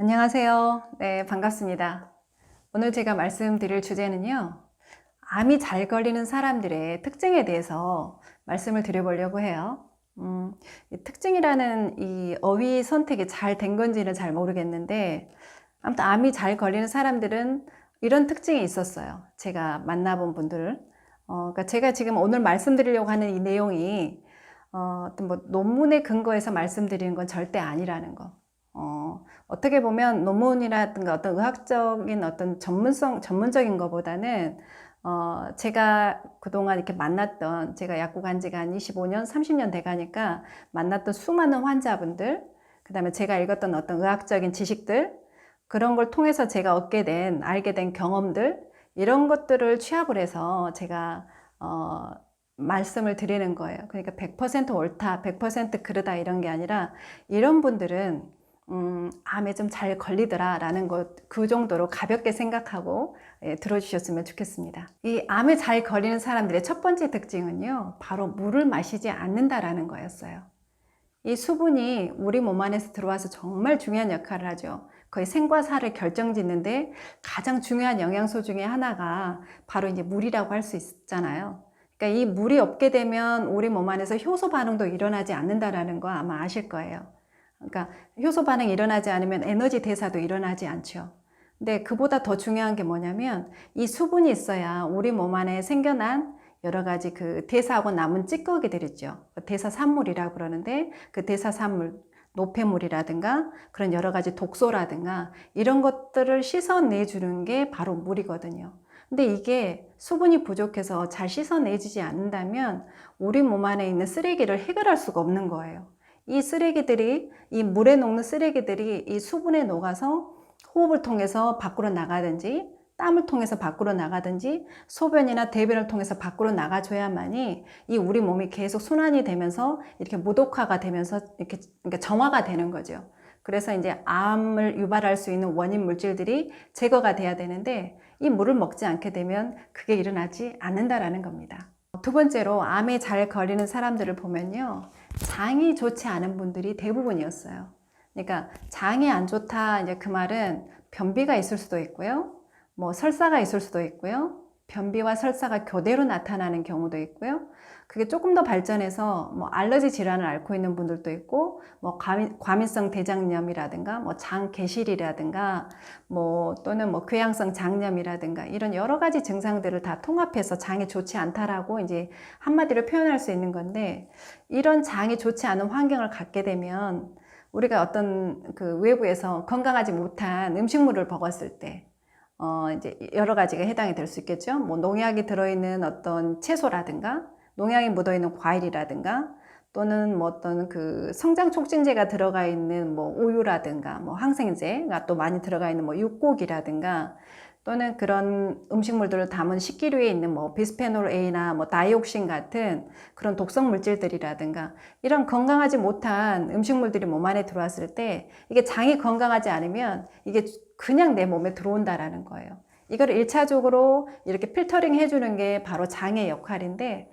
안녕하세요. 네, 반갑습니다. 오늘 제가 말씀드릴 주제는요, 암이 잘 걸리는 사람들의 특징에 대해서 말씀을 드려보려고 해요. 이 특징이라는 이 어휘 선택이 잘 된 건지는 잘 모르겠는데, 아무튼 암이 잘 걸리는 사람들은 이런 특징이 있었어요. 제가 만나본 분들. 그러니까 제가 지금 오늘 말씀드리려고 하는 이 내용이 어떤 뭐 논문에 근거해서 말씀드리는 건 절대 아니라는 거. 어떻게 보면 논문이라든가 어떤 의학적인 어떤 전문적인 것보다는 제가 그동안 이렇게 만났던, 제가 약국 간 지가 한 25년, 30년 돼 가니까 만났던 수많은 환자분들, 그 다음에 제가 읽었던 어떤 의학적인 지식들, 그런 걸 통해서 제가 알게 된 경험들, 이런 것들을 취합을 해서 제가, 말씀을 드리는 거예요. 그러니까 100% 옳다, 100% 그르다 이런 게 아니라, 이런 분들은 암에 좀 잘 걸리더라 라는 것, 그 정도로 가볍게 생각하고 들어주셨으면 좋겠습니다. 이 암에 잘 걸리는 사람들의 첫 번째 특징은요, 바로 물을 마시지 않는다라는 거였어요. 이 수분이 우리 몸 안에서 들어와서 정말 중요한 역할을 하죠. 거의 생과 사를 결정짓는데 가장 중요한 영양소 중에 하나가 바로 이제 물이라고 할 수 있잖아요. 그러니까 이 물이 없게 되면 우리 몸 안에서 효소 반응도 일어나지 않는다라는 거 아마 아실 거예요. 그러니까 효소 반응이 일어나지 않으면 에너지 대사도 일어나지 않죠. 근데 그보다 더 중요한 게 뭐냐면 이 수분이 있어야 우리 몸 안에 생겨난 여러 가지 그 대사하고 남은 찌꺼기들 있죠. 대사산물이라고 그러는데 그 대사산물, 노폐물이라든가 그런 여러 가지 독소라든가 이런 것들을 씻어내주는 게 바로 물이거든요. 근데 이게 수분이 부족해서 잘 씻어내지지 않는다면 우리 몸 안에 있는 쓰레기를 해결할 수가 없는 거예요. 이 쓰레기들이, 이 물에 녹는 쓰레기들이 이 수분에 녹아서 호흡을 통해서 밖으로 나가든지 땀을 통해서 밖으로 나가든지 소변이나 대변을 통해서 밖으로 나가줘야만이 이 우리 몸이 계속 순환이 되면서 이렇게 무독화가 되면서 이렇게 그러니까 정화가 되는 거죠. 그래서 이제 암을 유발할 수 있는 원인 물질들이 제거가 돼야 되는데 이 물을 먹지 않게 되면 그게 일어나지 않는다라는 겁니다. 두 번째로 암에 잘 걸리는 사람들을 보면요, 장이 좋지 않은 분들이 대부분이었어요. 그러니까 장이 안 좋다, 이제 그 말은 변비가 있을 수도 있고요, 뭐 설사가 있을 수도 있고요, 변비와 설사가 교대로 나타나는 경우도 있고요. 그게 조금 더 발전해서 뭐 알러지 질환을 앓고 있는 분들도 있고, 뭐 과민성 대장염이라든가 뭐 장개실이라든가 뭐 또는 뭐 궤양성 장염이라든가 이런 여러 가지 증상들을 다 통합해서 장이 좋지 않다라고 이제 한마디로 표현할 수 있는 건데, 이런 장이 좋지 않은 환경을 갖게 되면 우리가 어떤 그 외부에서 건강하지 못한 음식물을 먹었을 때 이제 여러 가지가 해당이 될 수 있겠죠. 뭐 농약이 들어있는 어떤 채소라든가 농약이 묻어있는 과일이라든가 또는 뭐 어떤 그 성장 촉진제가 들어가 있는 뭐 우유라든가 뭐 항생제가 또 많이 들어가 있는 뭐 육고기라든가 또는 그런 음식물들을 담은 식기류에 있는 뭐 비스페놀 A나 뭐 다이옥신 같은 그런 독성 물질들이라든가 이런 건강하지 못한 음식물들이 몸 안에 들어왔을 때 이게 장이 건강하지 않으면 이게 그냥 내 몸에 들어온다라는 거예요. 이걸 1차적으로 이렇게 필터링 해주는 게 바로 장의 역할인데,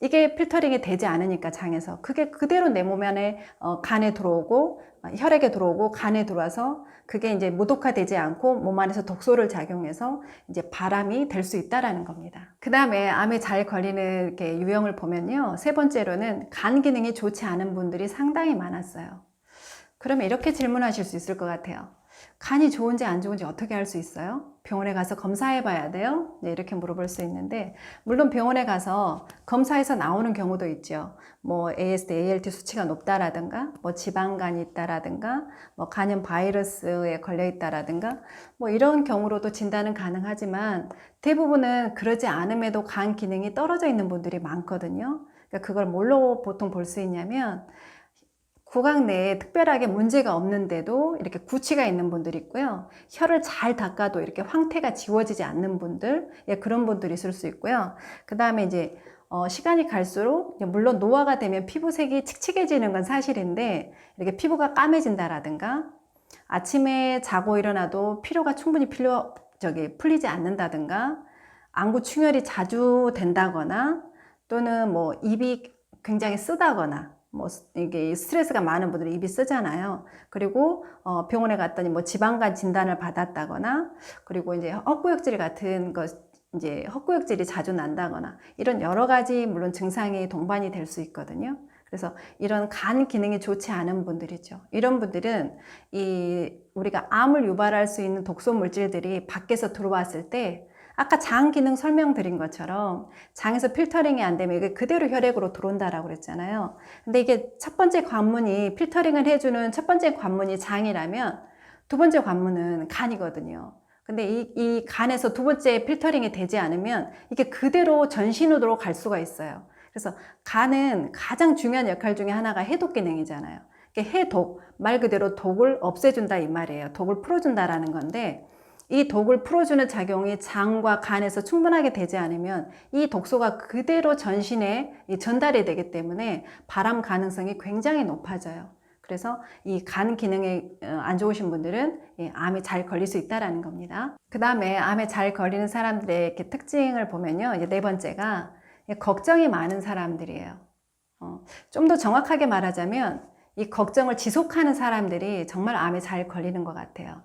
이게 필터링이 되지 않으니까 장에서 그게 그대로 내 몸 안에 간에 들어오고 혈액에 들어오고 간에 들어와서 그게 이제 무독화되지 않고 몸 안에서 독소를 작용해서 이제 바람이 될 수 있다라는 겁니다. 그 다음에 암에 잘 걸리는 이렇게 유형을 보면요, 세 번째로는 간 기능이 좋지 않은 분들이 상당히 많았어요. 그러면 이렇게 질문하실 수 있을 것 같아요. 간이 좋은지 안 좋은지 어떻게 알 수 있어요? 병원에 가서 검사해 봐야 돼요? 네, 이렇게 물어볼 수 있는데, 물론 병원에 가서 검사해서 나오는 경우도 있죠. 뭐 AST, ALT 수치가 높다라든가 뭐 지방간이 있다라든가 뭐 간염 바이러스에 걸려 있다라든가 뭐 이런 경우로도 진단은 가능하지만 대부분은 그러지 않음에도 간 기능이 떨어져 있는 분들이 많거든요. 그러니까 그걸 뭘로 보통 볼 수 있냐면, 구강 내에 특별하게 문제가 없는데도 이렇게 구취가 있는 분들이 있고요. 혀를 잘 닦아도 이렇게 황태가 지워지지 않는 분들, 예, 그런 분들이 있을 수 있고요. 그 다음에 이제 시간이 갈수록 물론 노화가 되면 피부색이 칙칙해지는 건 사실인데 이렇게 피부가 까매진다라든가 아침에 자고 일어나도 피로가 충분히 풀리지 않는다든가 안구 충혈이 자주 된다거나 또는 뭐 입이 굉장히 쓰다거나 뭐 이게 스트레스가 많은 분들은 입이 쓰잖아요. 그리고 병원에 갔더니 뭐 지방간 진단을 받았다거나, 그리고 이제 헛구역질 같은 거, 이제 헛구역질이 자주 난다거나, 이런 여러 가지 물론 증상이 동반이 될 수 있거든요. 그래서 이런 간 기능이 좋지 않은 분들이죠. 이런 분들은 우리가 암을 유발할 수 있는 독소 물질들이 밖에서 들어왔을 때, 아까 장 기능 설명드린 것처럼 장에서 필터링이 안 되면 이게 그대로 혈액으로 들어온다라고 그랬잖아요. 근데 이게 첫 번째 관문이, 필터링을 해주는 첫 번째 관문이 장이라면 두 번째 관문은 간이거든요. 근데 이 간에서 두 번째 필터링이 되지 않으면 이게 그대로 전신으로 갈 수가 있어요. 그래서 간은 가장 중요한 역할 중에 하나가 해독 기능이잖아요. 해독, 말 그대로 독을 없애준다 이 말이에요. 독을 풀어준다라는 건데, 이 독을 풀어주는 작용이 장과 간에서 충분하게 되지 않으면 이 독소가 그대로 전신에 전달이 되기 때문에 발암 가능성이 굉장히 높아져요. 그래서 이 간 기능이 안 좋으신 분들은 암에 잘 걸릴 수 있다는 겁니다. 그 다음에 암에 잘 걸리는 사람들의 이렇게 특징을 보면요. 이제 네 번째가 걱정이 많은 사람들이에요. 좀 더 정확하게 말하자면 이 걱정을 지속하는 사람들이 정말 암에 잘 걸리는 것 같아요.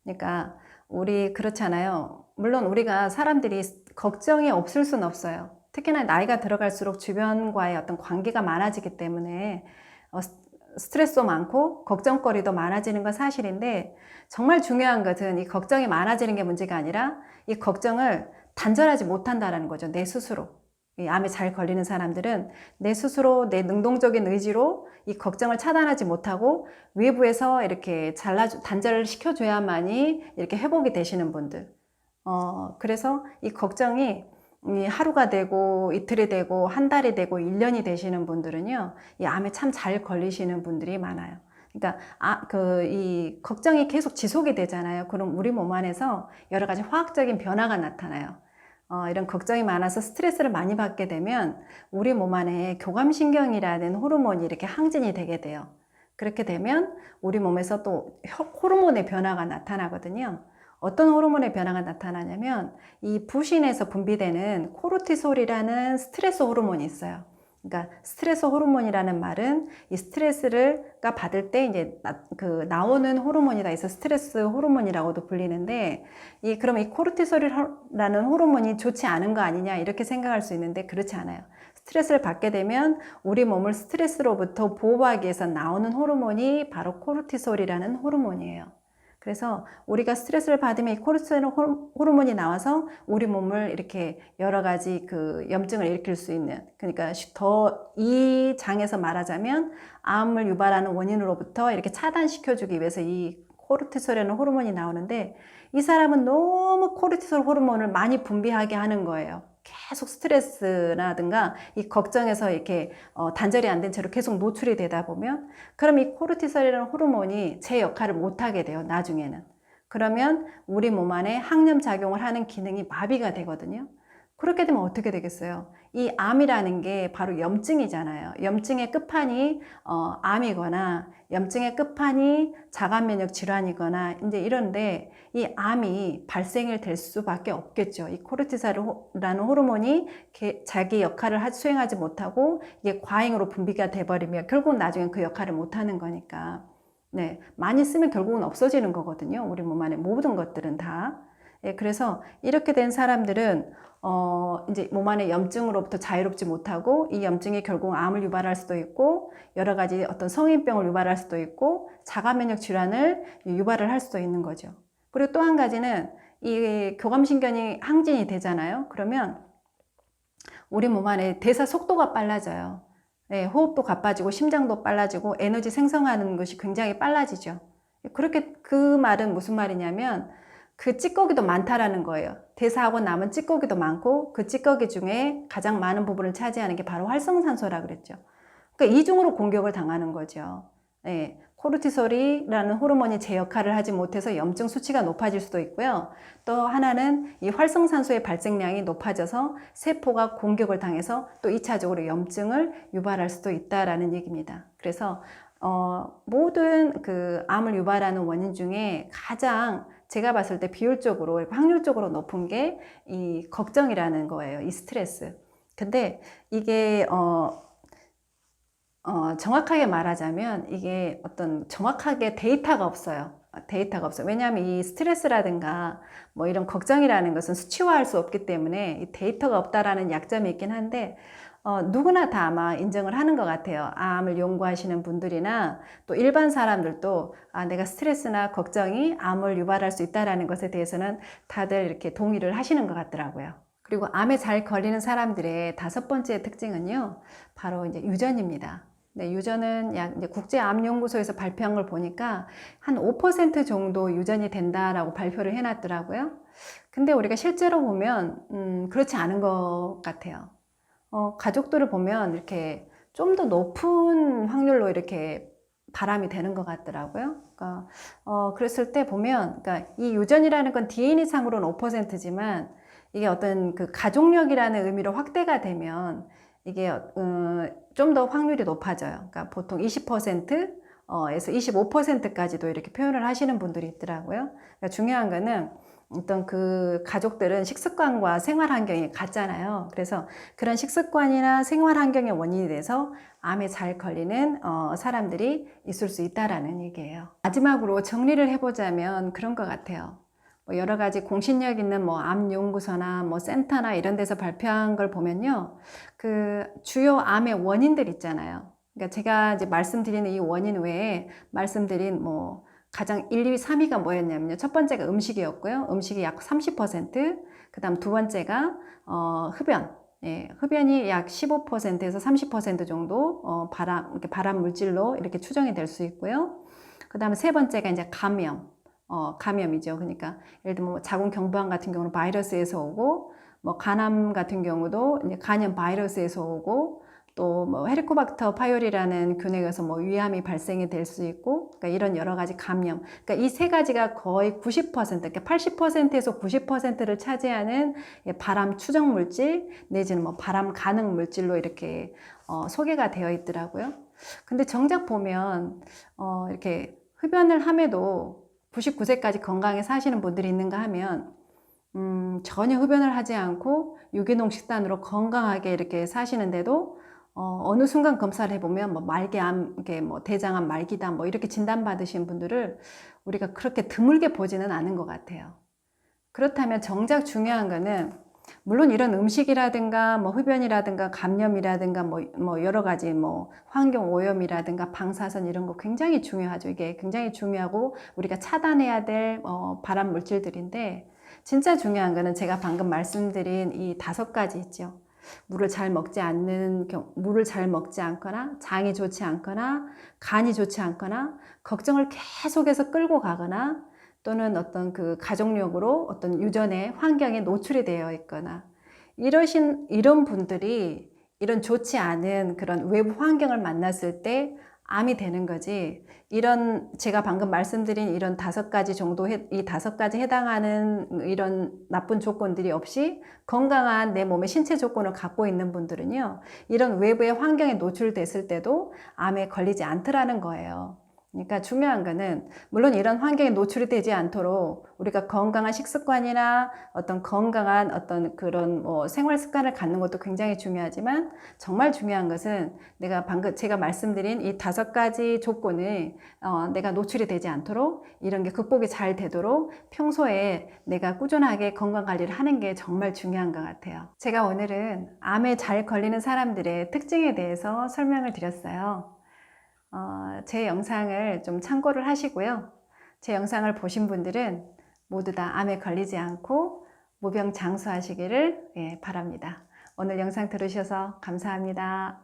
그러니까 우리 그렇잖아요. 물론 우리가 사람들이 걱정이 없을 수는 없어요. 특히나 나이가 들어갈수록 주변과의 어떤 관계가 많아지기 때문에 스트레스도 많고 걱정거리도 많아지는 건 사실인데, 정말 중요한 것은 이 걱정이 많아지는 게 문제가 아니라 이 걱정을 단절하지 못한다는 거죠. 내 스스로. 이 암에 잘 걸리는 사람들은 내 스스로 내 능동적인 의지로 이 걱정을 차단하지 못하고 외부에서 이렇게 단절을 시켜줘야만이 이렇게 회복이 되시는 분들. 그래서 이 걱정이 하루가 되고 이틀이 되고 한 달이 되고 1년이 되시는 분들은요, 이 암에 참 잘 걸리시는 분들이 많아요. 그러니까 이 걱정이 계속 지속이 되잖아요. 그럼 우리 몸 안에서 여러 가지 화학적인 변화가 나타나요. 이런 걱정이 많아서 스트레스를 많이 받게 되면 우리 몸 안에 교감신경이라는 호르몬이 이렇게 항진이 되게 돼요. 그렇게 되면 우리 몸에서 또 호르몬의 변화가 나타나거든요. 어떤 호르몬의 변화가 나타나냐면 이 부신에서 분비되는 코르티솔이라는 스트레스 호르몬이 있어요. 그러니까 스트레스 호르몬이라는 말은 이 스트레스가 받을 때 이제 나오는 호르몬이다 해서 스트레스 호르몬이라고도 불리는데, 그럼 이 코르티솔이라는 호르몬이 좋지 않은 거 아니냐 이렇게 생각할 수 있는데, 그렇지 않아요. 스트레스를 받게 되면 우리 몸을 스트레스로부터 보호하기 위해서 나오는 호르몬이 바로 코르티솔이라는 호르몬이에요. 그래서 우리가 스트레스를 받으면 이 코르티솔 호르몬이 나와서 우리 몸을 이렇게 여러 가지 염증을 일으킬 수 있는, 그러니까 이 장에서 말하자면 암을 유발하는 원인으로부터 이렇게 차단시켜주기 위해서 이 코르티솔이라는 호르몬이 나오는데, 이 사람은 너무 코르티솔 호르몬을 많이 분비하게 하는 거예요. 계속 스트레스라든가 이 걱정에서 이렇게 단절이 안 된 채로 계속 노출이 되다 보면, 그럼 이 코르티솔이라는 호르몬이 제 역할을 못하게 돼요, 나중에는. 그러면 우리 몸 안에 항염 작용을 하는 기능이 마비가 되거든요. 그렇게 되면 어떻게 되겠어요? 이 암이라는 게 바로 염증이잖아요. 염증의 끝판이 암이거나 염증의 끝판이 자가면역 질환이거나 이제 이런데, 이 암이 발생이 될 수밖에 없겠죠. 이 코르티솔이라는 호르몬이 자기 역할을 수행하지 못하고 이게 과잉으로 분비가 돼버리면 결국은 나중에 그 역할을 못하는 거니까. 네, 많이 쓰면 결국은 없어지는 거거든요. 우리 몸 안에 모든 것들은 다. 그래서 이렇게 된 사람들은 이제 몸 안에 염증으로부터 자유롭지 못하고, 이 염증이 결국 암을 유발할 수도 있고 여러 가지 어떤 성인병을 유발할 수도 있고 자가면역 질환을 유발을 할 수도 있는 거죠. 그리고 또 한 가지는 이 교감신경이 항진이 되잖아요. 그러면 우리 몸 안에 대사 속도가 빨라져요. 네, 호흡도 가빠지고 심장도 빨라지고 에너지 생성하는 것이 굉장히 빨라지죠. 그렇게, 그 말은 무슨 말이냐면 그 찌꺼기도 많다라는 거예요. 대사하고 남은 찌꺼기도 많고 그 찌꺼기 중에 가장 많은 부분을 차지하는 게 바로 활성산소라 그랬죠. 그러니까 이중으로 공격을 당하는 거죠. 네, 코르티솔이라는 호르몬이 제 역할을 하지 못해서 염증 수치가 높아질 수도 있고요. 또 하나는 이 활성산소의 발생량이 높아져서 세포가 공격을 당해서 또 2차적으로 염증을 유발할 수도 있다라는 얘기입니다. 그래서 모든 암을 유발하는 원인 중에 가장 제가 봤을 때 비율적으로, 확률적으로 높은 게 이 걱정이라는 거예요. 이 스트레스. 근데 이게 정확하게 말하자면 이게 어떤 정확하게 데이터가 없어요. 데이터가 없어요. 왜냐하면 이 스트레스라든가 뭐 이런 걱정이라는 것은 수치화할 수 없기 때문에 이 데이터가 없다라는 약점이 있긴 한데 누구나 다 아마 인정을 하는 것 같아요. 암을 연구하시는 분들이나 또 일반 사람들도 내가 스트레스나 걱정이 암을 유발할 수 있다는 것에 대해서는 다들 이렇게 동의를 하시는 것 같더라고요. 그리고 암에 잘 걸리는 사람들의 5번째 특징은요, 바로 이제 유전입니다. 네, 유전은 이제 국제암연구소에서 발표한 걸 보니까 한 5% 정도 유전이 된다라고 발표를 해놨더라고요. 근데 우리가 실제로 보면 그렇지 않은 것 같아요. 가족들을 보면 이렇게 좀 더 높은 확률로 이렇게 바람이 되는 것 같더라고요. 그러니까 그랬을 때 보면, 그러니까 이 유전이라는 건 DNA 상으로는 5%지만 이게 어떤 그 가족력이라는 의미로 확대가 되면 이게 좀 더 확률이 높아져요. 그러니까 보통 20% 에서 25%까지도 이렇게 표현을 하시는 분들이 있더라고요. 그러니까 중요한 거는 어떤 그 가족들은 식습관과 생활 환경이 같잖아요. 그래서 그런 식습관이나 생활 환경의 원인이 돼서 암에 잘 걸리는 사람들이 있을 수 있다라는 얘기예요. 마지막으로 정리를 해보자면 그런 것 같아요. 뭐 여러 가지 공신력 있는 뭐 암 연구소나 뭐 센터나 이런 데서 발표한 걸 보면요, 그 주요 암의 원인들 있잖아요. 그러니까 제가 이제 말씀드리는 이 원인 외에 말씀드린 뭐 가장 1, 2, 3위가 뭐였냐면요. 첫 번째가 음식이었고요. 음식이 약 30%, 그 다음 두 번째가 흡연. 예, 흡연이 약 15%에서 30% 정도 이렇게 발암 물질로 이렇게 추정이 될 수 있고요. 그 다음에 세 번째가 이제 감염. 감염이죠. 그러니까 예를 들면 뭐 자궁경부암 같은 경우는 바이러스에서 오고, 뭐 간암 같은 경우도 이제 간염 바이러스에서 오고, 또 뭐 헤리코박터 파이오리라는 균에서 뭐 위암이 발생이 될 수 있고, 그러니까 이런 여러 가지 감염. 그러니까 이 세 가지가 거의 90%, 그러니까 80%에서 90%를 차지하는 발암 추정 물질 내지는 뭐 발암 가능 물질로 이렇게 소개가 되어 있더라고요. 근데 정작 보면 이렇게 흡연을 함에도 99세까지 건강히 사시는 분들이 있는가 하면 전혀 흡연을 하지 않고 유기농 식단으로 건강하게 이렇게 사시는데도 어느 순간 검사를 해보면 뭐 말기암, 이렇게 뭐 대장암, 말기암 뭐 이렇게 진단받으신 분들을 우리가 그렇게 드물게 보지는 않은 것 같아요. 그렇다면 정작 중요한 거는 물론 이런 음식이라든가 뭐 흡연이라든가 감염이라든가 뭐 여러 가지 뭐 환경 오염이라든가 방사선 이런 거 굉장히 중요하죠. 이게 굉장히 중요하고 우리가 차단해야 될 발암 물질들인데 진짜 중요한 거는 제가 방금 말씀드린 이 5가지 있죠. 물을 잘 먹지 않거나 장이 좋지 않거나 간이 좋지 않거나 걱정을 계속해서 끌고 가거나 또는 어떤 그 가족력으로 어떤 유전의 환경에 노출이 되어 있거나 이런 분들이 이런 좋지 않은 그런 외부 환경을 만났을 때 암이 되는 거지, 이런 제가 방금 말씀드린 이런 5가지 정도 이 5가지 해당하는 이런 나쁜 조건들이 없이 건강한 내 몸의 신체 조건을 갖고 있는 분들은요, 이런 외부의 환경에 노출됐을 때도 암에 걸리지 않더라는 거예요. 그러니까 중요한 거는 물론 이런 환경에 노출이 되지 않도록 우리가 건강한 식습관이나 어떤 건강한 어떤 그런 뭐 생활 습관을 갖는 것도 굉장히 중요하지만 정말 중요한 것은 내가 방금 제가 말씀드린 이 5가지 조건을 내가 노출이 되지 않도록 이런 게 극복이 잘 되도록 평소에 내가 꾸준하게 건강 관리를 하는 게 정말 중요한 것 같아요. 제가 오늘은 암에 잘 걸리는 사람들의 특징에 대해서 설명을 드렸어요. 제 영상을 좀 참고를 하시고요. 제 영상을 보신 분들은 모두 다 암에 걸리지 않고 무병장수하시기를 바랍니다. 오늘 영상 들으셔서 감사합니다.